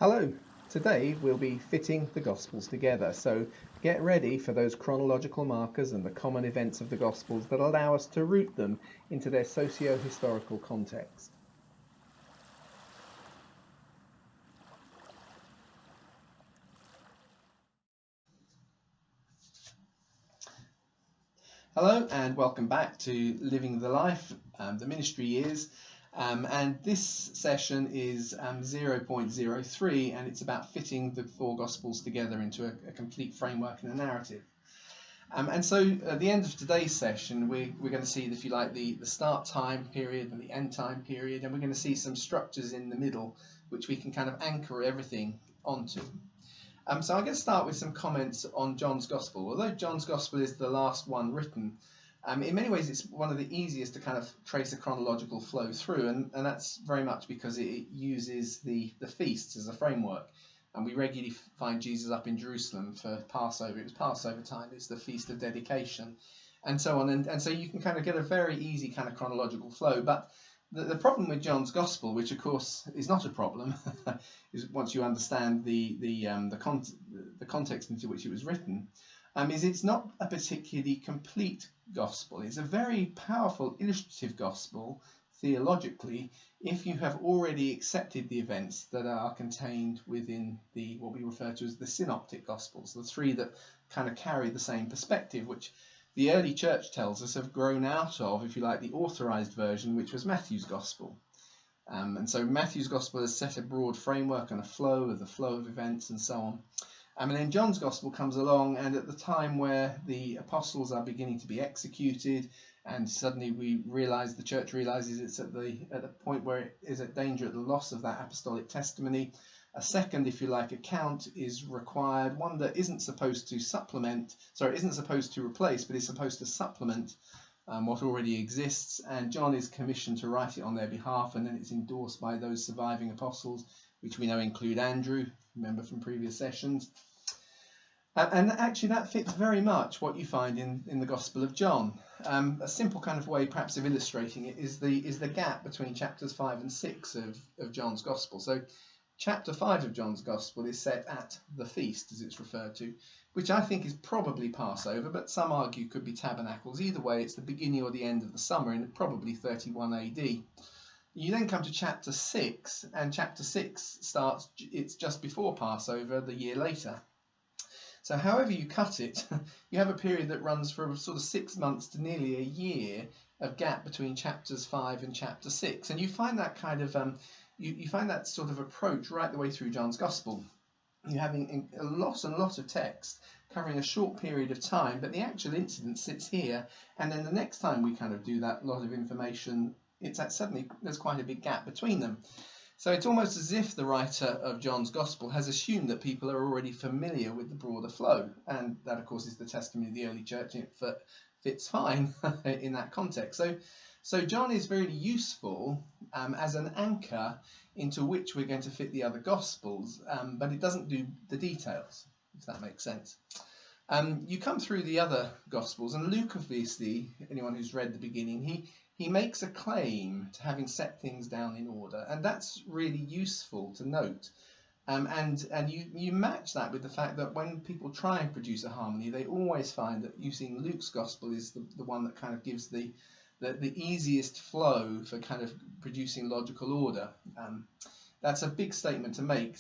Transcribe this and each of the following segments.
Hello, today we'll be fitting the Gospels together, so get ready for those chronological markers and the common events of the Gospels that allow us to root them into their socio-historical context. Hello and welcome back to Living the Life, the ministry years, and this session is 0.03 and it's about fitting the four Gospels together into a complete framework and a narrative. And so at the end of today's session, we're going to see, if you like, the start time period and the end time period, and we're going to see some structures in the middle which we can kind of anchor everything onto. So I'm going to start with some comments on John's Gospel. Although John's Gospel is the last one written, in many ways it's one of the easiest to kind of trace a chronological flow through, and that's very much because it uses the feasts as a framework. And we regularly find Jesus up in Jerusalem for Passover. It was Passover time, it's the Feast of Dedication, and so on. And so you can kind of get a very easy kind of chronological flow. But the problem with John's Gospel, which of course is not a problem, is once you understand the context into which it was written, is it's not a particularly complete gospel. It's a very powerful illustrative gospel theologically if you have already accepted the events that are contained within what we refer to as the synoptic gospels, the three that kind of carry the same perspective, which the early church tells us have grown out of, if you like, the authorized version, which was Matthew's Gospel. And so Matthew's Gospel has set a broad framework and a flow of events and so on. And then John's Gospel comes along, and at the time where the apostles are beginning to be executed, and suddenly the church realizes it's at the point where it is at danger at the loss of that apostolic testimony, a second, if you like, account is required, one that isn't supposed to replace, but is supposed to supplement what already exists. And John is commissioned to write it on their behalf, and then it's endorsed by those surviving apostles, which we know include Andrew, remember from previous sessions. And actually that fits very much what you find in the Gospel of John. A simple kind of way perhaps of illustrating it is the gap between chapters 5 and 6 of John's Gospel. So chapter 5 of John's Gospel is set at the feast, as it's referred to, which I think is probably Passover, but some argue could be Tabernacles. Either way, it's the beginning or the end of the summer in probably 31 AD. You then come to chapter 6, and chapter 6 starts, it's just before Passover, the year later. So however you cut it, you have a period that runs from sort of 6 months to nearly a year of gap between chapters 5 and chapter 6. And you find that kind of you find that sort of approach right the way through John's Gospel. You're having a lot of text covering a short period of time, but the actual incident sits here, and then the next time we kind of do that lot of information, it's that suddenly there's quite a big gap between them. So it's almost as if the writer of John's Gospel has assumed that people are already familiar with the broader flow, and that of course is the testimony of the early church, and it fits fine in that context. So John is very useful as an anchor into which we're going to fit the other Gospels, but it doesn't do the details, if that makes sense. You come through the other Gospels, and Luke, obviously, anyone who's read the beginning, he makes a claim to having set things down in order, and that's really useful to note. And you match that with the fact that when people try and produce a harmony, they always find that using Luke's Gospel is the one that kind of gives the easiest flow for kind of producing logical order. That's a big statement to make.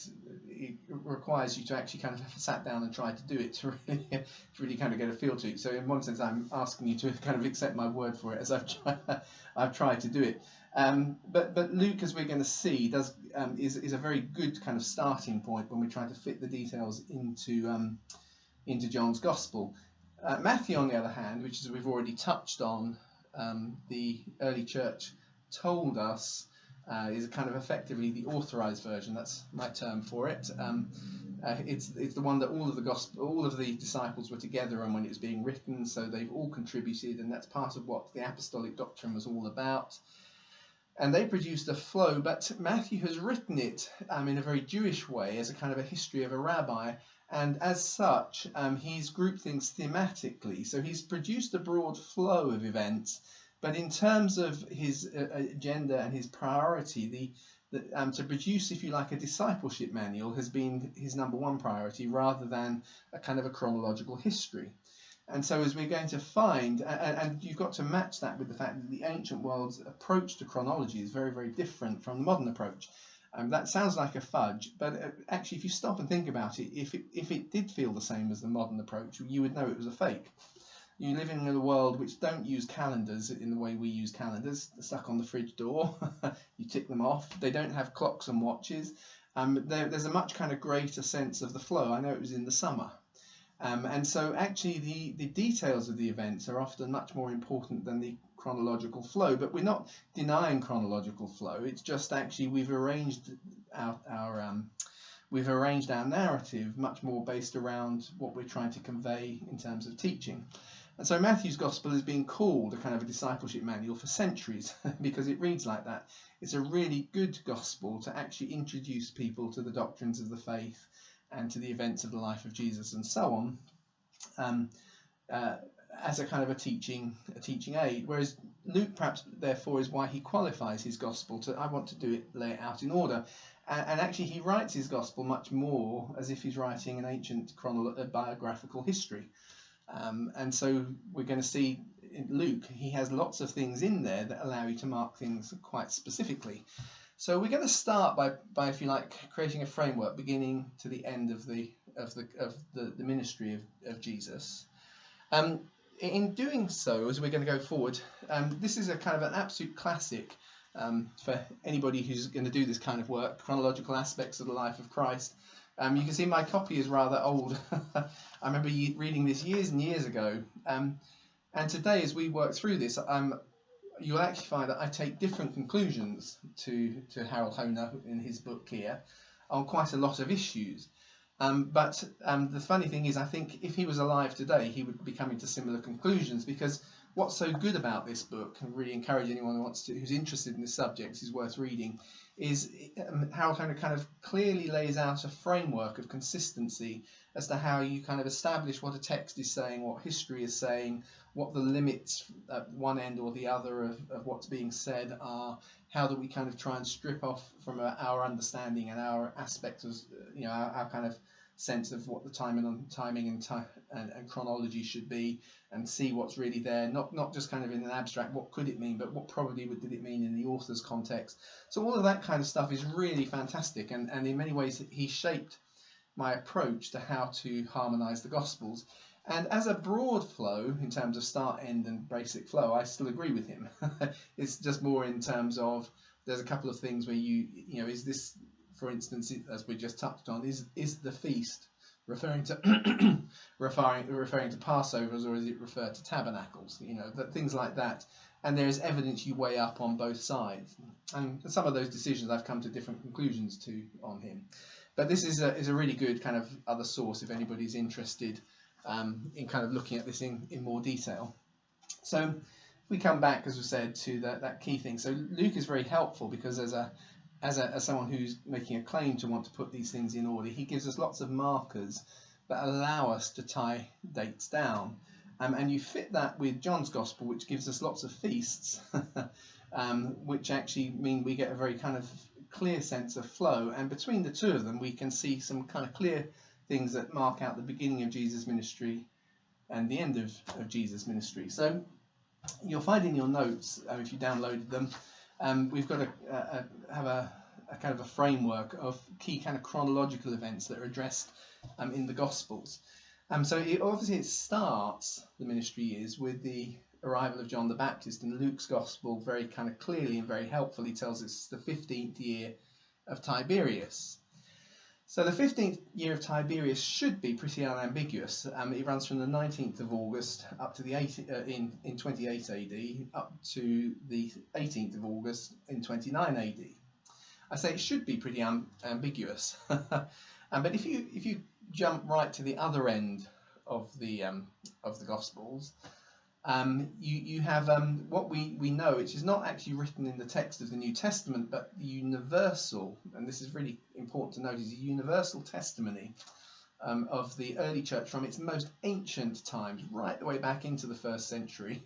It requires you to actually kind of have sat down and tried to do it to really kind of get a feel to it. So in one sense, I'm asking you to kind of accept my word for it as I've tried to do it. But Luke, as we're going to see, is a very good kind of starting point when we try to fit the details into John's Gospel. Matthew, on the other hand, which, as we've already touched on, the early church told us is kind of effectively the authorized version. That's my term for it. It's the one that all of the disciples were together on when it was being written, so they've all contributed, and that's part of what the apostolic doctrine was all about. And they produced a flow, but Matthew has written it in a very Jewish way, as a kind of a history of a rabbi, and as such, he's grouped things thematically. So he's produced a broad flow of events, but in terms of his agenda and his priority, that to produce, if you like, a discipleship manual has been his number one priority, rather than a kind of a chronological history. And so, as we're going to find, and you've got to match that with the fact that the ancient world's approach to chronology is very, very different from the modern approach. That sounds like a fudge, but actually, if you stop and think about it, if it did feel the same as the modern approach, you would know it was a fake. You live in a world which don't use calendars in the way we use calendars. They're stuck on the fridge door. You tick them off. They don't have clocks and watches. There's a much kind of greater sense of the flow. I know it was in the summer. And so actually the details of the events are often much more important than the chronological flow, but we're not denying chronological flow. It's just actually we've arranged our narrative much more based around what we're trying to convey in terms of teaching. And so Matthew's Gospel has been called a kind of a discipleship manual for centuries because it reads like that. It's a really good gospel to actually introduce people to the doctrines of the faith and to the events of the life of Jesus and so on, as a kind of a teaching aid. Whereas Luke, perhaps, therefore, is why he qualifies his gospel to, I want to lay it out in order. And actually, he writes his gospel much more as if he's writing an ancient biographical history. And so we're going to see in Luke, he has lots of things in there that allow you to mark things quite specifically. So we're going to start by, if you like, creating a framework beginning to the end of the ministry of Jesus. In doing so, as we're going to go forward, this is a kind of an absolute classic for anybody who's going to do this kind of work, chronological aspects of the life of Christ. You can see my copy is rather old. I remember reading this years and years ago. And today, as we work through this, you'll actually find that I take different conclusions to Harold Hohner in his book here on quite a lot of issues. But the funny thing is, I think if he was alive today, he would be coming to similar conclusions, because what's so good about this book, and really encourage anyone who's interested in this subject, is worth reading, is Harold Hohner kind of clearly lays out a framework of consistency as to how you kind of establish what a text is saying, what history is saying, what the limits at one end or the other of what's being said are, how do we kind of try and strip off from our understanding and our aspects of, our kind of sense of what the timing and chronology should be, and see what's really there, not just kind of in an abstract, what could it mean, but what probably did it mean in the author's context. So all of that kind of stuff is really fantastic, and in many ways he shaped my approach to how to harmonize the Gospels. And as a broad flow, in terms of start, end, and basic flow, I still agree with him. It's just more in terms of, there's a couple of things where is this, for instance, as we just touched on, is the feast referring to referring to Passovers, or is it referred to tabernacles? Things like that. And there is evidence you weigh up on both sides. And some of those decisions I've come to different conclusions to on him. But this is a really good kind of other source if anybody's interested in kind of looking at this in more detail. So we come back, as we said, to that key thing. So Luke is very helpful because as someone who's making a claim to want to put these things in order, he gives us lots of markers that allow us to tie dates down. And you fit that with John's Gospel, which gives us lots of feasts, which actually mean we get a very kind of clear sense of flow. And between the two of them, we can see some kind of clear things that mark out the beginning of Jesus' ministry and the end of Jesus' ministry. So you'll find in your notes, if you downloaded them, we've got to have a kind of a framework of key kind of chronological events that are addressed in the Gospels. So it starts, the ministry is, with the arrival of John the Baptist, and Luke's Gospel very kind of clearly and very helpfully tells us the 15th year of Tiberius. So the 15th year of Tiberius should be pretty unambiguous. It runs from the 19th of August up to the in 28 AD up to the 18th of August in 29 AD. I say it should be pretty ambiguous, but if you jump right to the other end of the Gospels, you have what we know, which is not actually written in the text of the New Testament, but the universal, and this is really important to note, is a universal testimony of the early church from its most ancient times, right the way back into the first century,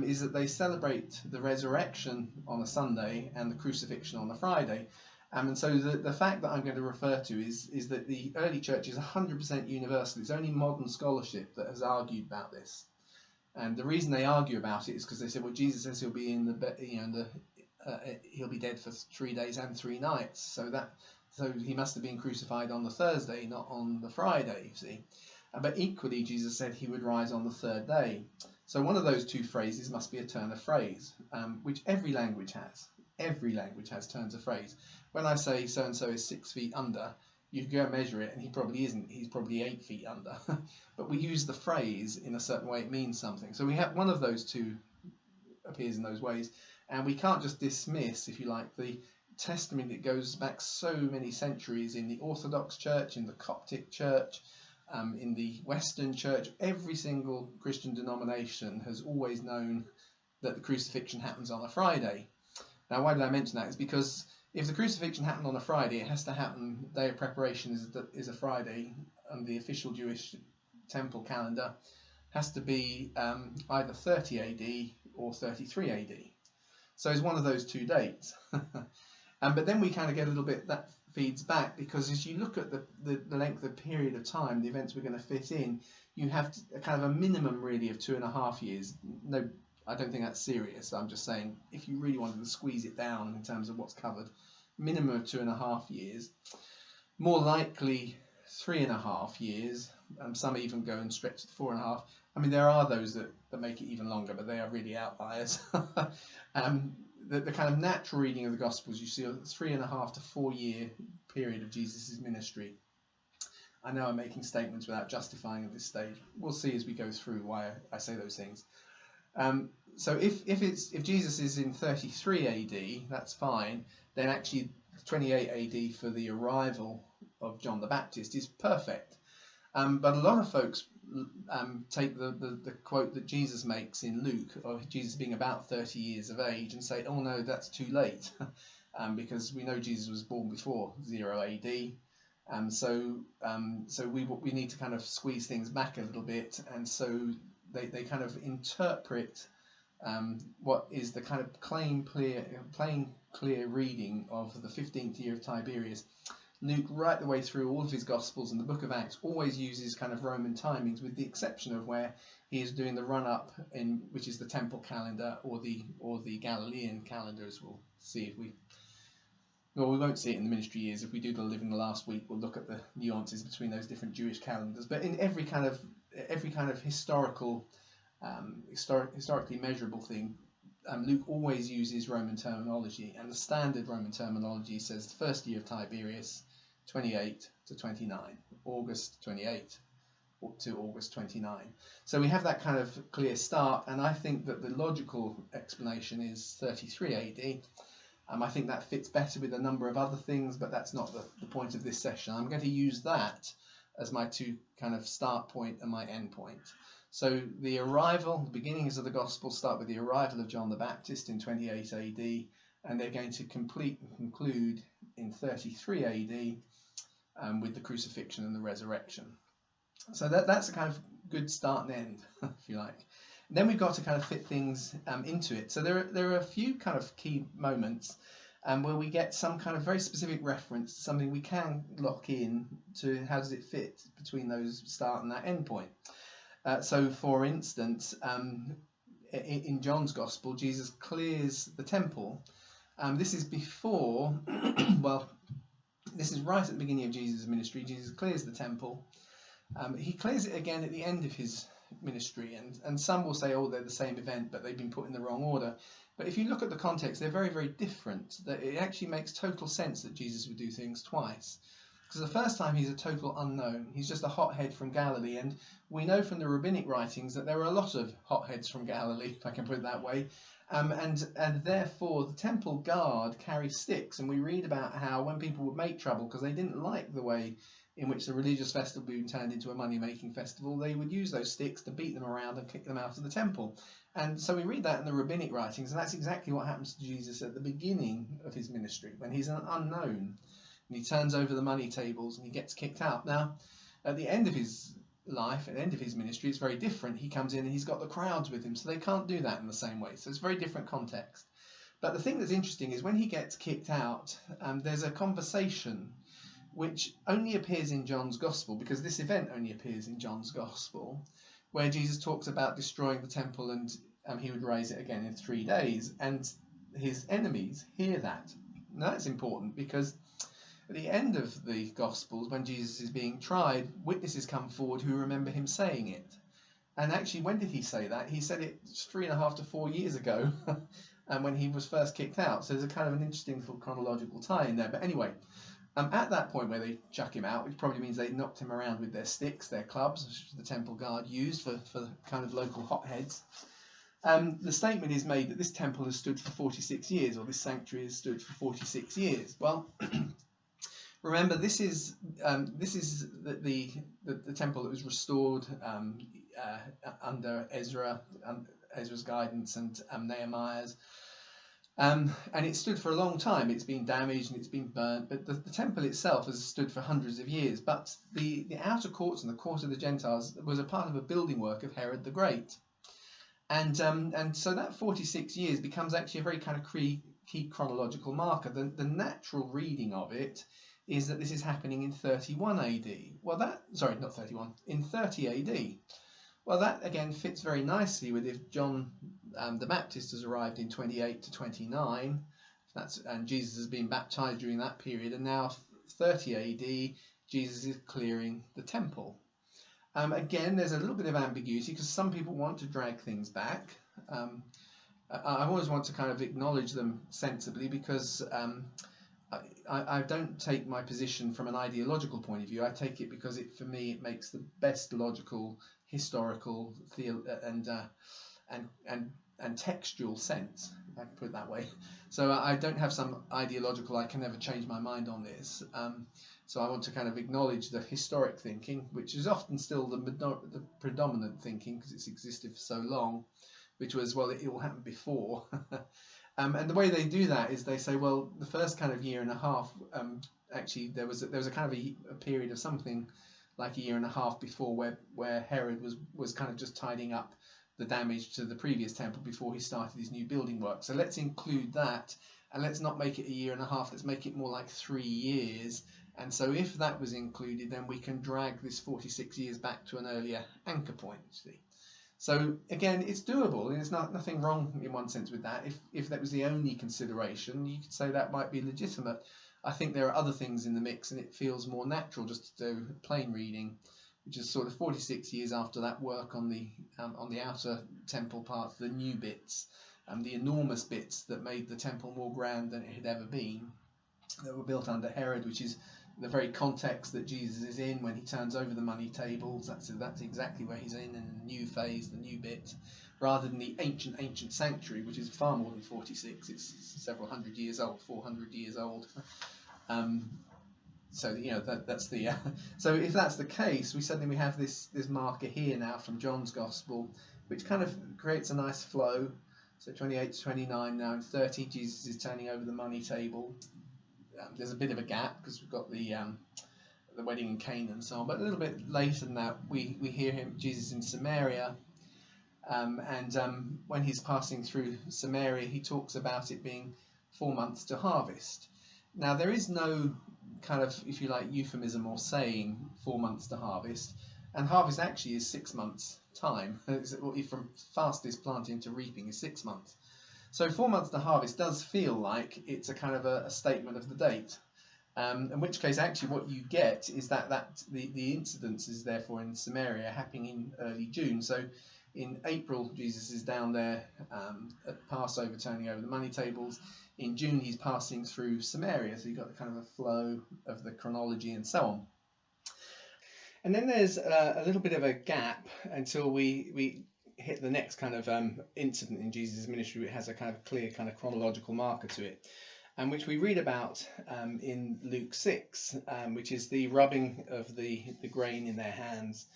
is that they celebrate the resurrection on a Sunday and the crucifixion on a Friday. And so the fact that I'm going to refer to is that the early church is 100% universal. It's only modern scholarship that has argued about this. And the reason they argue about it is because they say, well, Jesus says he'll be he'll be dead for 3 days and 3 nights. So he must have been crucified on the Thursday, not on the Friday, you see. But equally, Jesus said he would rise on the 3rd day. So one of those two phrases must be a turn of phrase, which every language has. Every language has turns of phrase. When I say so-and-so is 6 feet under, you can go and measure it, and he probably isn't. He's probably 8 feet under. But we use the phrase in a certain way. It means something. So we have one of those two appears in those ways. And we can't just dismiss, if you like, the testimony that goes back so many centuries in the Orthodox Church, in the Coptic Church, in the Western Church. Every single Christian denomination has always known that the crucifixion happens on a Friday. Now, why did I mention that? It's because if the crucifixion happened on a Friday, it has to happen, the day of preparation is a Friday, and the official Jewish temple calendar has to be either 30 AD or 33 AD. So it's one of those two dates. But then we kind of get a little bit, that feeds back, because as you look at the length of period of time, the events we're going to fit in, you have a kind of a minimum really of 2.5 years. No, I don't think that's serious. I'm just saying, if you really wanted to squeeze it down in terms of what's covered, minimum of 2.5 years, more likely 3.5 years, some even go and stretch to 4.5. I mean, there are those that make it even longer, but they are really outliers. The kind of natural reading of the Gospels, you see a 3.5 to 4 year period of Jesus' ministry. I know I'm making statements without justifying at this stage. We'll see as we go through why I say those things. So if Jesus is in 33 AD, that's fine. Then actually 28 AD for the arrival of John the Baptist is perfect. But a lot of folks take the quote that Jesus makes in Luke of Jesus being about 30 years of age and say, oh no, that's too late, because we know Jesus was born before 0 AD. So we need to kind of squeeze things back a little bit, and so they kind of interpret what is the kind of plain clear reading of the 15th year of Tiberius. Luke, right the way through all of his Gospels and the book of Acts, always uses kind of Roman timings, with the exception of where he is doing the run-up, which is the temple calendar or the Galilean calendar, as we'll see if we... Well, we won't see it in the ministry years. If we do the Living the Last Week, we'll look at the nuances between those different Jewish calendars. But in every kind of historically measurable thing, Luke always uses Roman terminology, and the standard Roman terminology says the first year of Tiberius, 28 to 29, August 28 to August 29. So we have that kind of clear start, and I think that the logical explanation is 33 AD. I think that fits better with a number of other things, but that's not the point of this session. I'm going to use that as my two kind of start point and my end point. So the arrival, the beginnings of the Gospel start with the arrival of John the Baptist in 28 AD, and they're going to conclude in 33 AD with the crucifixion and the resurrection. So that's a kind of good start and end, if you like. And then we've got to kind of fit things into it. So there are a few kind of key moments where we get some kind of very specific reference to something we can lock in to how does it fit between those start and that end point. So, for instance, in John's Gospel, Jesus clears the temple. This is before, well, this is right at the beginning of Jesus' ministry. Jesus clears the temple. He clears it again at the end of his ministry, and some will say, oh, they're the same event, but they've been put in the wrong order. But if you look at the context, they're very, very different. That it actually makes total sense that Jesus would do things twice. Because the first time he's a total unknown. He's just a hothead from Galilee. And we know from the rabbinic writings that there are a lot of hotheads from Galilee, if I can put it that way. And therefore, the temple guard carry sticks. And we read about how when people would make trouble, because they didn't like the way in which the religious festival had been turned into a money-making festival, they would use those sticks to beat them around and kick them out of the temple. And so we read that in the rabbinic writings, and that's exactly what happens to Jesus at the beginning of his ministry, when he's an unknown. And he turns over the money tables and he gets kicked out. Now, at the end of his life, at the end of his ministry, it's very different. He comes in and he's got the crowds with him, so they can't do that in the same way. So it's a very different context. But the thing that's interesting is when he gets kicked out, there's a conversation which only appears in John's Gospel, because this event only appears in John's Gospel, where Jesus talks about destroying the temple and he would raise it again in 3 days. And his enemies hear that. Now that's important because at the end of the Gospels, when Jesus is being tried, witnesses come forward who remember him saying it. And actually, when did he say that? He said it 3.5 to 4 years ago, and when he was first kicked out. So there's a kind of an interesting little chronological tie in there. But anyway, at that point where they chuck him out, which probably means they knocked him around with their sticks, their clubs, which the temple guard used for kind of local hotheads. The statement is made that this temple has stood for 46 years, or this sanctuary has stood for 46 years. Well, remember, this is the temple that was restored under Ezra's guidance and Nehemiah's, and it stood for a long time. It's been damaged and it's been burnt, but the temple itself has stood for hundreds of years. But the outer courts and the court of the Gentiles was a part of a building work of Herod the Great, and so that 46 years becomes actually a very kind of key chronological marker. The natural reading of it is that this is happening in 31 AD. Well, in 30 AD. Well, that again fits very nicely with if John the Baptist has arrived in 28 to 29, and Jesus has been baptized during that period, and now 30 AD, Jesus is clearing the temple. Again, there's a little bit of ambiguity because some people want to drag things back. I always want to kind of acknowledge them sensibly because I don't take my position from an ideological point of view. I take it because for me it makes the best logical, historical, and textual sense, if I can put it that way. So I don't have some ideological, I can never change my mind on this. So I want to kind of acknowledge the historic thinking, which is often still the predominant thinking because it's existed for so long, which was, well, it all happened before. And the way they do that is they say, well, the first kind of year and a half, actually there was a kind of a period of something like a year and a half before where Herod was kind of just tidying up the damage to the previous temple before he started his new building work. So let's include that, and let's not make it a year and a half, let's make it more like 3 years. And so if that was included, then we can drag this 46 years back to an earlier anchor point, see. So again, it's doable, and there's nothing wrong in one sense with that. If that was the only consideration, you could say that might be legitimate. I think there are other things in the mix, and it feels more natural just to do plain reading, which is sort of 46 years after that work on the outer temple parts, the new bits, the enormous bits that made the temple more grand than it had ever been, that were built under Herod, which is the very context that Jesus is in when he turns over the money tables. That's exactly where he's in the new phase, the new bit, rather than the ancient sanctuary, which is far more than 46. It's several hundred years old, 400 years old. So that's the so if that's the case, we have this marker here now from John's Gospel, which kind of creates a nice flow. So 28 to 29 now, in 30 Jesus is turning over the money table. There's a bit of a gap because we've got the wedding in Cana and so on, but a little bit later than that, we hear Jesus in Samaria, and when he's passing through Samaria, he talks about it being 4 months to harvest. Now there is no kind of, if you like, euphemism or saying 4 months to harvest, and harvest actually is 6 months time. From fastest planting to reaping is 6 months. So 4 months to harvest does feel like it's a kind of a statement of the date, in which case actually what you get is that the incidence is therefore in Samaria happening in early June. So in April Jesus is down there at Passover turning over the money tables. In June he's passing through Samaria, so you've got kind of a flow of the chronology and so on. And then there's a little bit of a gap until we hit the next kind of incident in Jesus' ministry, which has a kind of clear kind of chronological marker to it, and which we read about in Luke 6, which is the rubbing of the grain in their hands.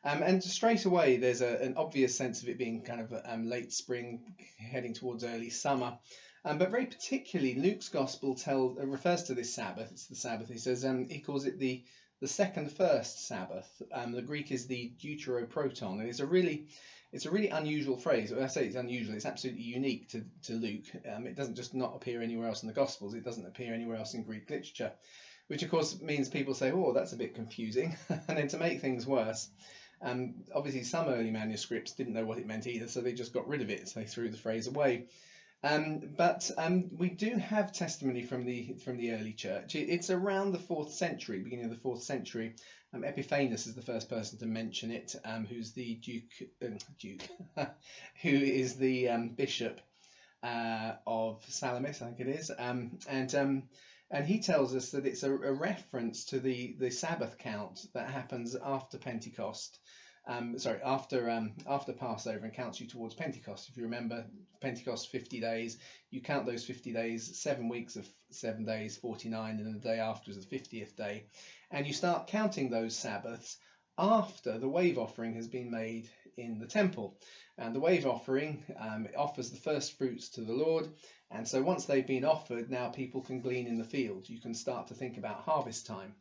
And straight away there's an obvious sense of it being kind of late spring, heading towards early summer. But very particularly, Luke's Gospel refers to this Sabbath. It's the Sabbath. He says he calls it the the second first Sabbath. The Greek is the deuteroproton, and it's a really unusual phrase. When I say it's unusual, it's absolutely unique to Luke. It doesn't just not appear anywhere else in the Gospels. It doesn't appear anywhere else in Greek literature, which of course means people say, oh, that's a bit confusing. And then to make things worse, obviously some early manuscripts didn't know what it meant either, so they just got rid of it. So they threw the phrase away. But we do have testimony from the early church. It's around the 4th century, beginning of the 4th century. Epiphanes is the first person to mention it, who's the who is the bishop of Salamis, I think it is, and he tells us that it's a reference to the Sabbath count that happens after Pentecost. After Passover, and counts you towards Pentecost. If you remember, Pentecost 50 days, you count those 50 days, 7 weeks of 7 days, 49, and then the day after is the 50th day, and you start counting those Sabbaths after the wave offering has been made in the temple. And the wave offering offers the first fruits to the Lord, and so once they've been offered, now people can glean in the field. You can start to think about harvest time.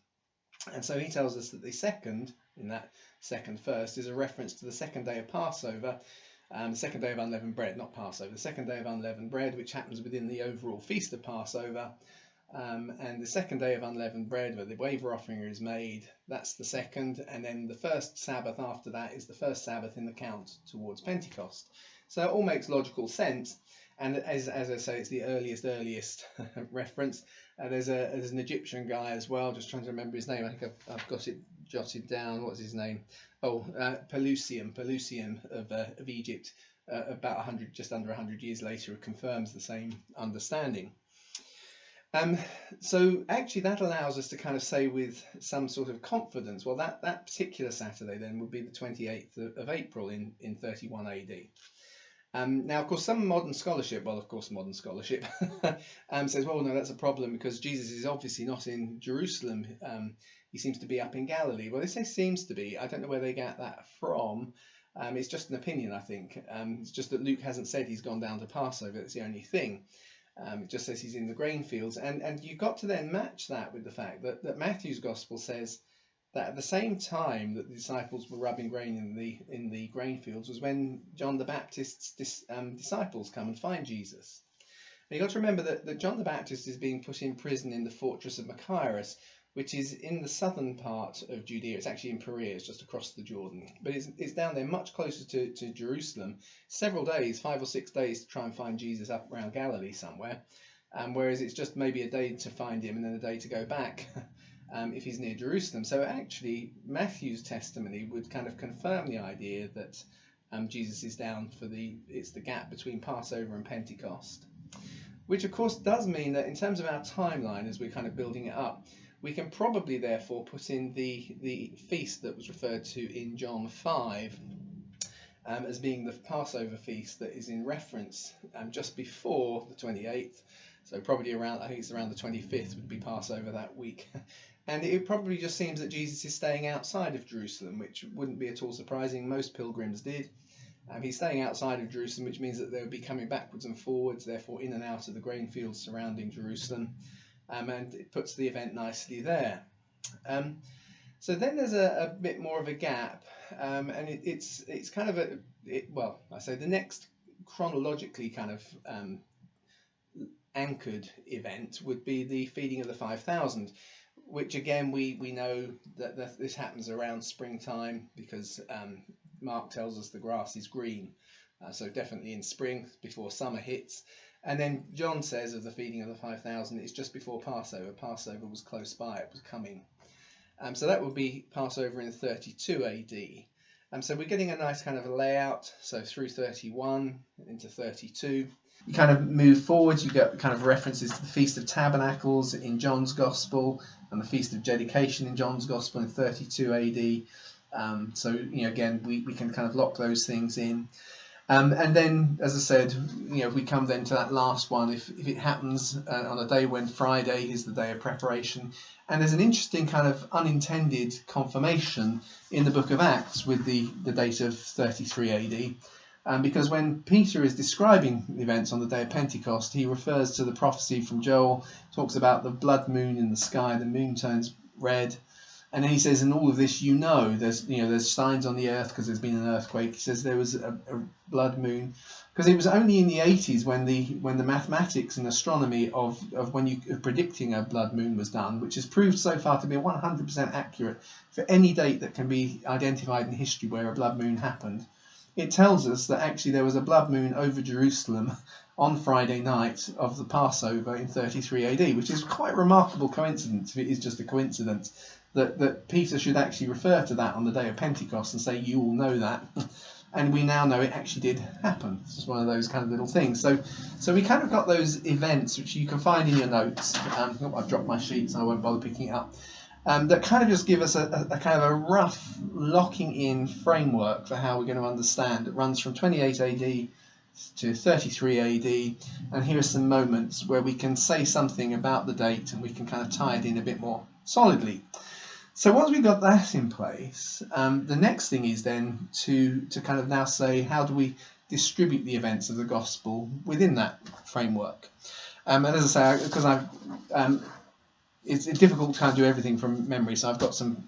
And so he tells us that the second, in that second first, is a reference to the second day of Passover, the second day of unleavened bread, not Passover, the second day of unleavened bread, which happens within the overall feast of Passover. And the second day of unleavened bread, where the wave offering is made, that's the second. And then the first Sabbath after that is the first Sabbath in the count towards Pentecost. So it all makes logical sense. And as I say, it's the earliest reference. There's an Egyptian guy as well, just trying to remember his name. I think I've got it jotted down. What's his name? Oh, Pelusium of Egypt, about just under 100 years later, confirms the same understanding. So actually that allows us to kind of say with some sort of confidence, well, that particular Saturday then would be the 28th of April in 31 AD. Now, of course, some modern scholarship says, well, no, that's a problem because Jesus is obviously not in Jerusalem. He seems to be up in Galilee. Well, they say seems to be. I don't know where they get that from. It's just an opinion, I think. It's just that Luke hasn't said he's gone down to Passover. That's the only thing. It just says he's in the grain fields. And you've got to then match that with the fact that Matthew's Gospel says that at the same time that the disciples were rubbing grain in the grain fields was when John the Baptist's disciples come and find Jesus. And you've got to remember that John the Baptist is being put in prison in the fortress of Machaerus, which is in the southern part of Judea. It's actually in Perea, it's just across the Jordan. But it's down there much closer to Jerusalem. Several days, 5 or 6 days to try and find Jesus up around Galilee somewhere. Whereas it's just maybe a day to find him and then a day to go back. If he's near Jerusalem. So actually Matthew's testimony would kind of confirm the idea that Jesus is down for it's the gap between Passover and Pentecost, which of course does mean that in terms of our timeline as we're kind of building it up, we can probably therefore put in the feast that was referred to in John 5 as being the Passover feast that is in reference just before the 28th. So probably around, I think it's around the 25th would be Passover that week. And it probably just seems that Jesus is staying outside of Jerusalem, which wouldn't be at all surprising. Most pilgrims did. He's staying outside of Jerusalem, which means that they would be coming backwards and forwards, therefore in and out of the grain fields surrounding Jerusalem. And it puts the event nicely there. So then there's a bit more of a gap, and it's kind of I say the next chronologically kind of anchored event would be the feeding of the 5,000. Which again we know that this happens around springtime because Mark tells us the grass is green, so definitely in spring before summer hits. And then John says of the feeding of the 5,000 it's just before Passover. Passover was close by, it was coming. So that would be Passover in 32 AD. So we're getting a nice kind of a layout, so through 31 into 32. You kind of move forward, you get kind of references to the Feast of Tabernacles in John's Gospel and the Feast of Dedication in John's Gospel in 32 AD. So, again, we can kind of lock those things in. And then, as I said, we come then to that last one. If it happens on a day when Friday is the day of preparation, and there's an interesting kind of unintended confirmation in the book of Acts with the date of 33 AD. Because when Peter is describing the events on the day of Pentecost, he refers to the prophecy from Joel, talks about the blood moon in the sky, the moon turns red, And then he says, in all of this, there's signs on the earth because there's been an earthquake. He says there was a blood moon, because it was only in the 80s when the mathematics and astronomy of predicting a blood moon was done, which has proved so far to be 100% accurate for any date that can be identified in history where a blood moon happened. It tells us that actually there was a blood moon over Jerusalem on Friday night of the Passover in 33 AD, which is quite a remarkable coincidence if it is just a coincidence. That Peter should actually refer to that on the day of Pentecost and say, you all know that. And we now know it actually did happen. It's just one of those kind of little things. So we kind of got those events, which you can find in your notes. I've dropped my sheet, so I won't bother picking it up. That kind of just give us a kind of a rough locking in framework for how we're going to understand. It runs from 28 AD to 33 AD. And here are some moments where we can say something about the date and we can kind of tie it in a bit more solidly. So once we've got that in place, the next thing is then to kind of now say, how do we distribute the events of the gospel within that framework? And as I say, because it's difficult to kind of do everything from memory, so I've got some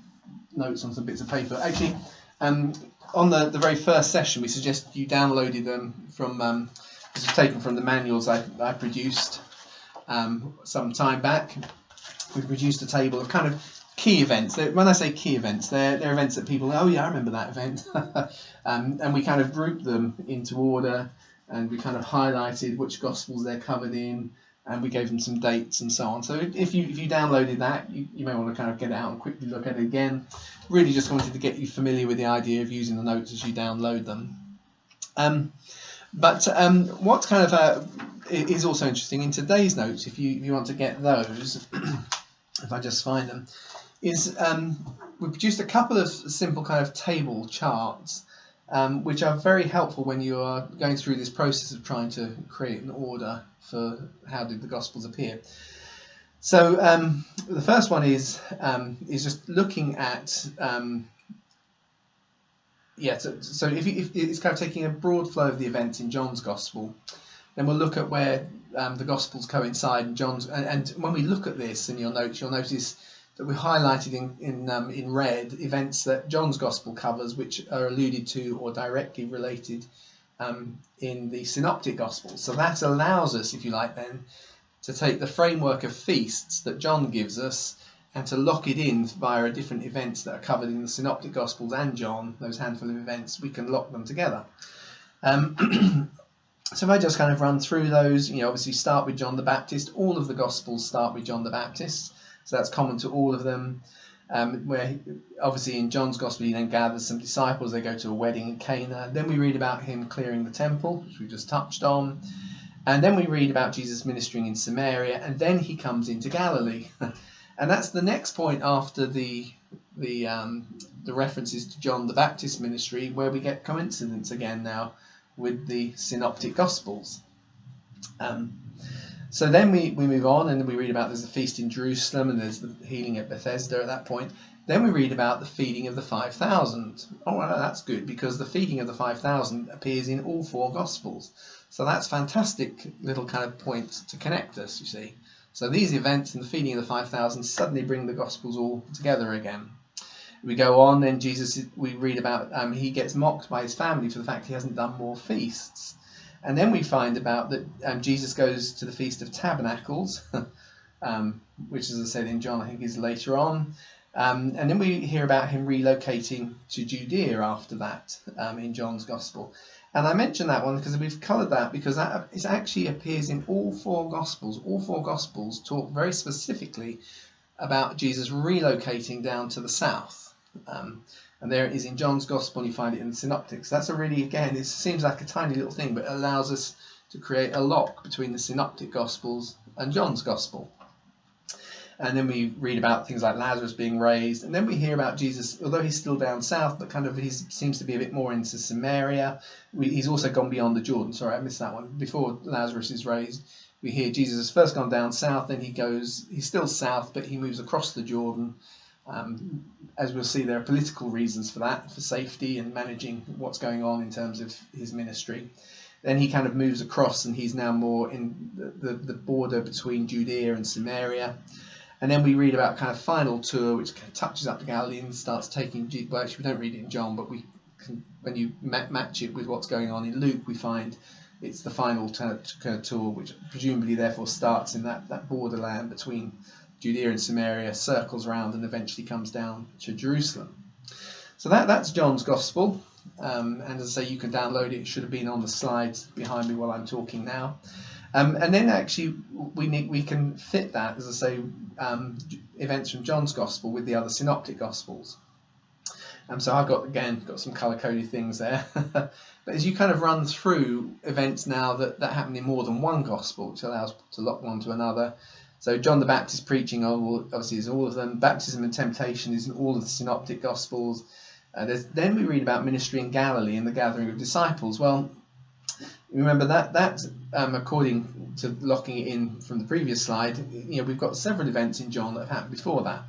notes on some bits of paper. Actually, on the very first session, we suggest you downloaded them from, this was taken from the manuals I produced some time back. We produced a table of kind of key events. When I say key events, they're events that people, oh yeah, I remember that event. And we kind of grouped them into order, and we kind of highlighted which gospels they're covered in, and we gave them some dates and so on. So if you downloaded that, you may want to kind of get it out and quickly look at it again. Really just wanted to get you familiar with the idea of using the notes as you download them. But what kind of is also interesting in today's notes, if you want to get those, if I just find them, is we produced a couple of simple kind of table charts, which are very helpful when you are going through this process of trying to create an order for how did the Gospels appear. So the first one is just looking at so if it's kind of taking a broad flow of the events in John's Gospel, then we'll look at where the Gospels coincide in John's, and when we look at this in your notes, you'll notice that we highlighted in red events that John's Gospel covers, which are alluded to or directly related in the Synoptic Gospels. So that allows us, if you like, then to take the framework of feasts that John gives us and to lock it in via different events that are covered in the Synoptic Gospels and John, those handful of events, we can lock them together. So if I just kind of run through those, obviously start with John the Baptist. All of the Gospels start with John the Baptist. So that's common to all of them, where obviously in John's Gospel he then gathers some disciples, they go to a wedding in Cana. Then we read about him clearing the temple, which we just touched on. And then we read about Jesus ministering in Samaria, and then he comes into Galilee. And that's the next point after the references to John the Baptist ministry, where we get coincidence again now with the Synoptic Gospels. So then we move on and we read about there's a feast in Jerusalem and there's the healing at Bethesda at that point. Then we read about the feeding of the 5,000. Oh, well, that's good, because the feeding of the 5,000 appears in all four Gospels. So that's fantastic little kind of point to connect us, you see. So these events and the feeding of the 5,000 suddenly bring the Gospels all together again. We go on, then we read about he gets mocked by his family for the fact he hasn't done more feasts. And then we find about that Jesus goes to the Feast of Tabernacles, which, as I said in John, I think is later on. And then we hear about him relocating to Judea after that in John's Gospel. And I mention that one because we've coloured that because it actually appears in all four Gospels. All four Gospels talk very specifically about Jesus relocating down to the south. And there it is in John's Gospel, and you find it in the Synoptics. That's a really, again, it seems like a tiny little thing, but it allows us to create a lock between the Synoptic Gospels and John's Gospel. And then we read about things like Lazarus being raised, and then we hear about Jesus, although he's still down south, but kind of he seems to be a bit more into Samaria. He's also gone beyond the Jordan. Sorry, I missed that one. Before Lazarus is raised, we hear Jesus has first gone down south, then he's still south, but he moves across the Jordan. As we'll see, there are political reasons for that, for safety and managing what's going on in terms of his ministry. Then he kind of moves across, and he's now more in the border between Judea and Samaria. And then we read about kind of final tour, which touches up to Galilee and starts taking, well, actually we don't read it in John, but we can, when you match it with what's going on in Luke, we find it's the final tour, which presumably therefore starts in that borderland between Judea and Samaria, circles around and eventually comes down to Jerusalem. So that's John's Gospel. And as I say, you can download it. It should have been on the slides behind me while I'm talking now. And then actually we can fit that, as I say, events from John's Gospel with the other synoptic Gospels. So I've got some colour-coded things there. But as you kind of run through events now that happen in more than one Gospel, which allows to lock one to another. So John the Baptist preaching, obviously, is all of them. Baptism and temptation is in all of the synoptic Gospels. Then we read about ministry in Galilee and the gathering of disciples. Well, remember that according to locking it in from the previous slide, we've got several events in John that have happened before that.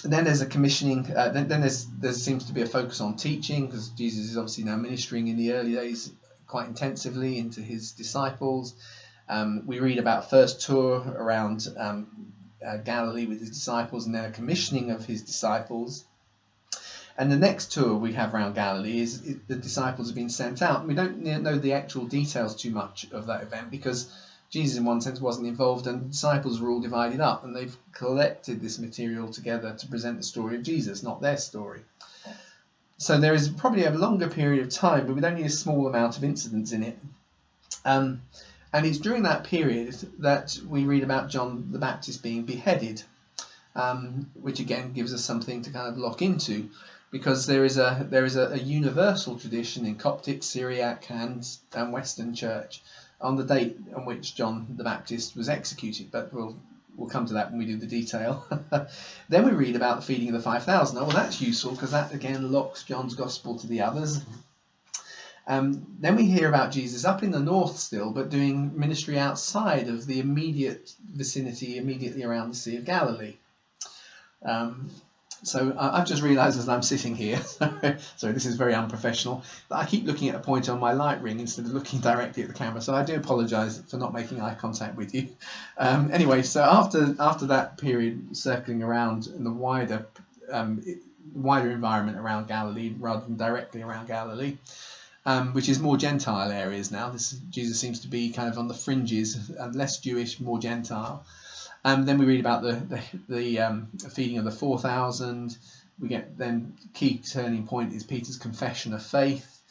Then there's a commissioning. Then there seems to be a focus on teaching, because Jesus is obviously now ministering in the early days quite intensively into his disciples. We read about first tour around Galilee with his disciples, and then a commissioning of his disciples. And the next tour we have around Galilee is the disciples have been sent out. We don't know the actual details too much of that event, because Jesus in one sense wasn't involved, and the disciples were all divided up, and they've collected this material together to present the story of Jesus, not their story. So there is probably a longer period of time, but with only a small amount of incidents in it. And it's during that period that we read about John the Baptist being beheaded, which again gives us something to kind of lock into, because there is a universal tradition in Coptic, Syriac, and Western Church on the date on which John the Baptist was executed, but we'll come to that when we do the detail. Then we read about the feeding of the 5,000. Well, that's useful, because that again locks John's Gospel to the others. Then we hear about Jesus up in the north still, but doing ministry outside of the immediate vicinity, immediately around the Sea of Galilee. So I've just realised as I'm sitting here, sorry, this is very unprofessional, that I keep looking at a point on my light ring instead of looking directly at the camera, so I do apologise for not making eye contact with you. Anyway, so after that period circling around in the wider environment around Galilee rather than directly around Galilee, which is more Gentile areas now. Jesus seems to be kind of on the fringes, less Jewish, more Gentile. Then we read about the feeding of the 4,000. We get then key turning point is Peter's confession of faith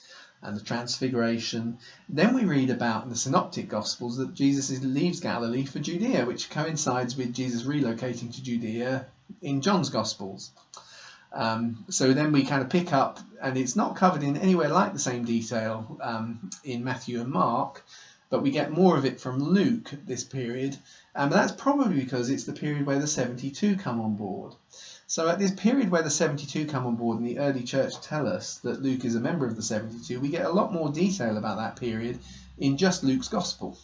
and the transfiguration. Then we read about in the synoptic Gospels that Jesus leaves Galilee for Judea, which coincides with Jesus relocating to Judea in John's Gospels. So then we kind of pick up, and it's not covered in anywhere like the same detail in Matthew and Mark, but we get more of it from Luke at this period. And that's probably because it's the period where the 72 come on board. So at this period where the 72 come on board and the early church tell us that Luke is a member of the 72, we get a lot more detail about that period in just Luke's Gospel.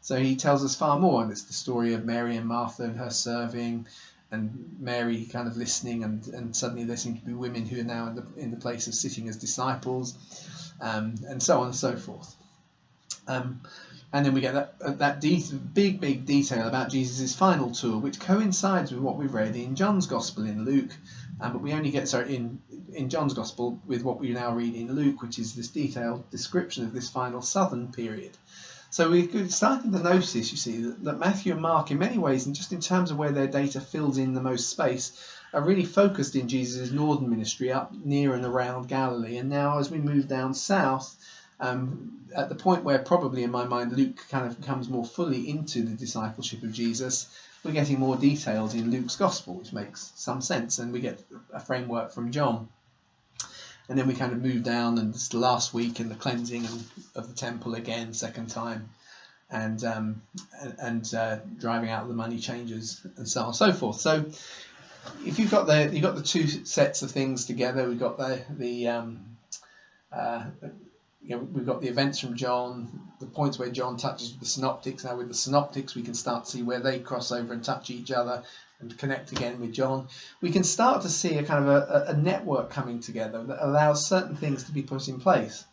So he tells us far more, and it's the story of Mary and Martha and her serving, and Mary kind of listening, and suddenly there seem to be women who are now in the place of sitting as disciples, and so on and so forth. And then we get that big detail about Jesus' final tour, which coincides with what we read in John's Gospel in Luke, but we only get in John's Gospel with what we now read in Luke, which is this detailed description of this final southern period. So we're starting to notice, you see, that Matthew and Mark, in many ways, and just in terms of where their data fills in the most space, are really focused in Jesus' northern ministry up near and around Galilee. And now as we move down south, at the point where probably in my mind Luke kind of comes more fully into the discipleship of Jesus, we're getting more details in Luke's Gospel, which makes some sense, and we get a framework from John. And then we kind of move down, and it's the last week in the cleansing of the temple again, second time, and driving out the money changers, and so on and so forth. So if you've got the two sets of things together, we've got we've got the events from John, the points where John touches with the synoptics. Now with the synoptics, we can start to see where they cross over and touch each other and connect again with John. We can start to see a kind of a network coming together that allows certain things to be put in place.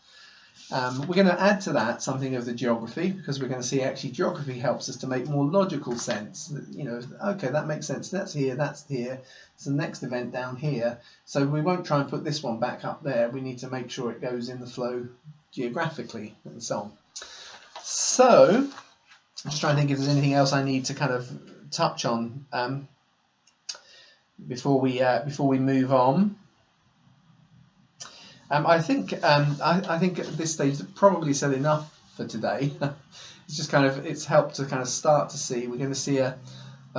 We're going to add to that something of the geography, because we're going to see actually geography helps us to make more logical sense. You know, okay, that makes sense. That's here, it's the next event down here. So we won't try and put this one back up there. We need to make sure it goes in the flow geographically and so on. So I'm just trying to think if there's anything else I need to kind of touch on before we move on. I think at this stage I've probably said enough for today. It's just it's helped to kind of start to see. We're going to see a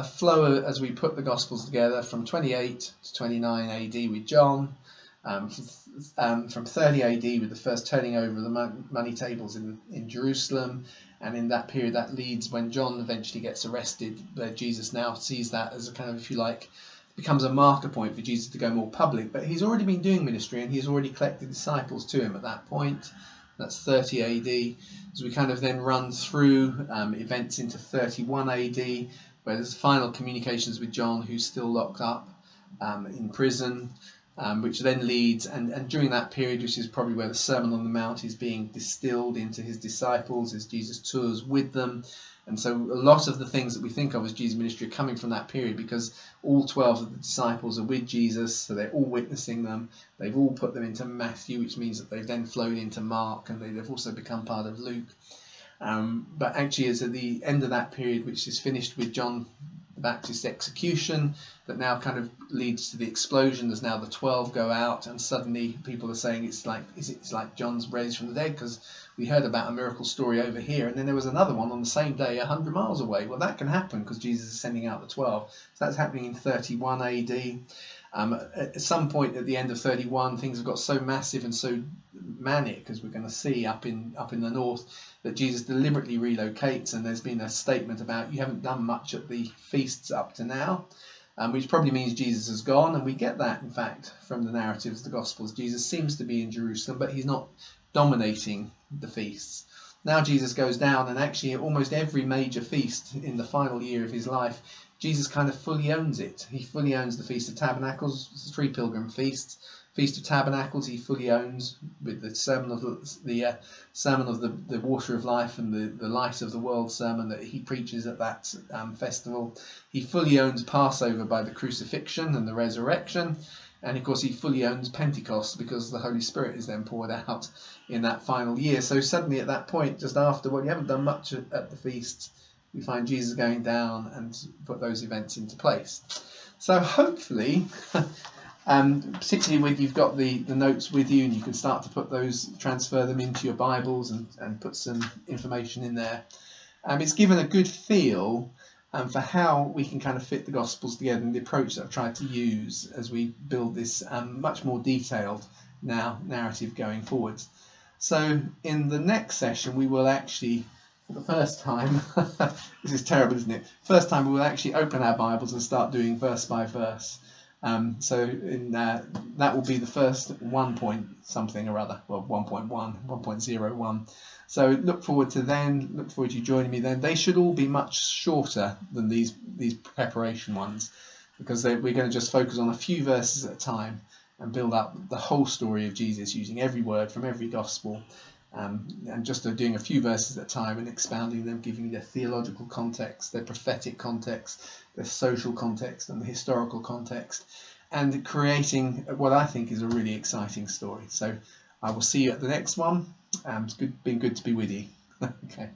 flow as we put the Gospels together from 28 to 29 AD with John, from 30 AD with the first turning over of the money tables in Jerusalem, and in that period that leads when John eventually gets arrested. Jesus now sees that as a kind of, if you like, becomes a marker point for Jesus to go more public, but he's already been doing ministry and he's already collected disciples to him at that point. That's 30 AD. As we kind of then run through events into 31 AD, where there's final communications with John, who's still locked up in prison, which then leads, and during that period, which is probably where the Sermon on the Mount is being distilled into his disciples as Jesus tours with them. And so a lot of the things that we think of as Jesus' ministry are coming from that period, because all 12 of the disciples are with Jesus, so they're all witnessing them. They've all put them into Matthew, which means that they've then flown into Mark, and they've also become part of Luke. But actually, it's at the end of that period, which is finished with John the Baptist's execution, that now kind of leads to the explosion. There's now the 12 go out, and suddenly people are saying it's like John's raised from the dead, because we heard about a miracle story over here, and then there was another one on the same day 100 miles away. Well, that can happen because Jesus is sending out the 12. So that's happening in 31 AD. At some point at the end of 31, things have got so massive and so manic, as we're going to see up in the north, that Jesus deliberately relocates, and there's been a statement about, you haven't done much at the feasts up to now, which probably means Jesus has gone. And we get that, in fact, from the narratives, the Gospels. Jesus seems to be in Jerusalem, but he's not dominating the feasts. Now Jesus goes down, and actually almost every major feast in the final year of his life, Jesus kind of fully owns it. He fully owns the Feast of Tabernacles, 3 pilgrim feasts. Feast of Tabernacles he fully owns with the sermon of the water of life and the light of the world sermon that he preaches at that festival. He fully owns Passover by the crucifixion and the resurrection. And of course he fully owns Pentecost, because the Holy Spirit is then poured out in that final year. So suddenly at that point, just after, well, you haven't done much at the feasts, we find Jesus going down and put those events into place. So hopefully, particularly when you've got the notes with you and you can start to put those, transfer them into your Bibles and put some information in there, it's given a good feel for how we can kind of fit the Gospels together, and the approach that I've tried to use as we build this much more detailed narrative going forwards. So in the next session, we will actually, for the first time, this is terrible, isn't it? First time we will actually open our Bibles and start doing verse by verse. So in that will be the first 1 point something or other, well, 1.1, 1.01. So look forward to you joining me then. They should all be much shorter than these preparation ones, because we're going to just focus on a few verses at a time and build up the whole story of Jesus, using every word from every gospel, and just doing a few verses at a time and expounding them, giving their theological context, their prophetic context, their social context, and the historical context, and creating what I think is a really exciting story. So I will see you at the next one. It's been good to be with you. Okay.